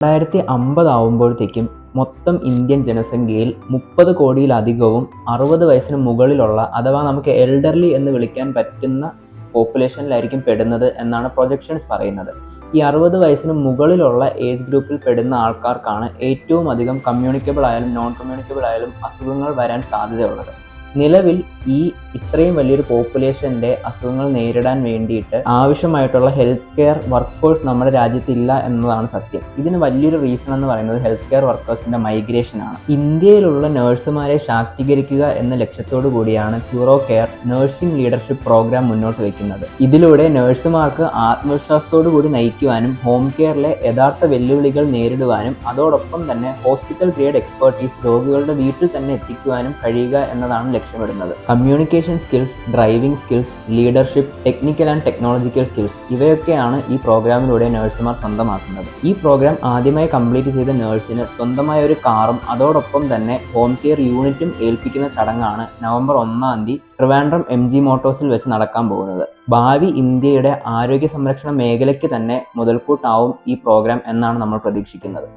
2050 ആവുമ്പോഴത്തേക്കും മൊത്തം ഇന്ത്യൻ ജനസംഖ്യയിൽ 30 കോടിയിലധികവും 60 വയസ്സിന് മുകളിലുള്ള അഥവാ നമുക്ക് എൽഡർലി എന്ന് വിളിക്കാൻ പറ്റുന്ന പോപ്പുലേഷനിലായിരിക്കും പെടുന്നത് എന്നാണ് പ്രൊജക്ഷൻസ് പറയുന്നത്. ഈ 60 വയസ്സിന് മുകളിലുള്ള ഏജ് ഗ്രൂപ്പിൽ പെടുന്ന ആൾക്കാർക്കാണ് ഏറ്റവും അധികം കമ്മ്യൂണിക്കബിൾ ആയാലും നോൺ കമ്മ്യൂണിക്കബിൾ ആയാലും അസുഖങ്ങൾ വരാൻ സാധ്യതയുള്ളത്. നിലവിൽ ഇത്രയും വലിയൊരു പോപ്പുലേഷൻ്റെ അസുഖങ്ങൾ നേരിടാൻ വേണ്ടിയിട്ട് ആവശ്യമായിട്ടുള്ള ഹെൽത്ത് കെയർ വർക്ക് ഫോഴ്സ് നമ്മുടെ രാജ്യത്തില്ല എന്നതാണ് സത്യം. ഇതിന് വലിയൊരു റീസൺ എന്ന് പറയുന്നത് ഹെൽത്ത് കെയർ വർക്കേഴ്സിൻ്റെ മൈഗ്രേഷനാണ്. ഇന്ത്യയിലുള്ള നഴ്സുമാരെ ശാക്തീകരിക്കുക എന്ന ലക്ഷ്യത്തോടു കൂടിയാണ് ക്യൂറോ കെയർ നഴ്സിംഗ് ലീഡർഷിപ്പ് പ്രോഗ്രാം മുന്നോട്ട് വയ്ക്കുന്നത്. ഇതിലൂടെ നഴ്സുമാർക്ക് ആത്മവിശ്വാസത്തോടു കൂടി നയിക്കുവാനും ഹോം കെയറിലെ യഥാർത്ഥ വെല്ലുവിളികൾ നേരിടുവാനും അതോടൊപ്പം തന്നെ ഹോസ്പിറ്റൽ ഗ്രേഡ് എക്സ്പെർട്ടീസ് രോഗികളുടെ വീട്ടിൽ തന്നെ എത്തിക്കുവാനും കഴിയുക എന്നതാണ് ലക്ഷ്യമിടുന്നത്. Communication skills, driving skills, leadership, technical and technological skills ഇവയൊക്കെയാണ് ഈ പ്രോഗ്രാമിലൂടെ നഴ്സുമാർ സ്വന്തമാക്കുന്നത്. ഈ പ്രോഗ്രാം ആദ്യമായി കംപ്ലീറ്റ് ചെയ്ത നഴ്സിന് സ്വന്തമായ ഒരു കാറും അതോടൊപ്പം തന്നെ ഹോം കെയർ യൂണിറ്റും ഏൽപ്പിക്കുന്ന ചടങ്ങാണ് നവംബർ 1 ട്രിവാൻഡ്രം MG മോട്ടോഴ്സിൽ വെച്ച് നടക്കാൻ പോകുന്നത്. ഭാവി ഇന്ത്യയുടെ ആരോഗ്യ സംരക്ഷണ മേഖലയ്ക്ക് തന്നെ മുതൽക്കൂട്ടാവും ഈ പ്രോഗ്രാം എന്നാണ് നമ്മൾ പ്രതീക്ഷിക്കുന്നത്.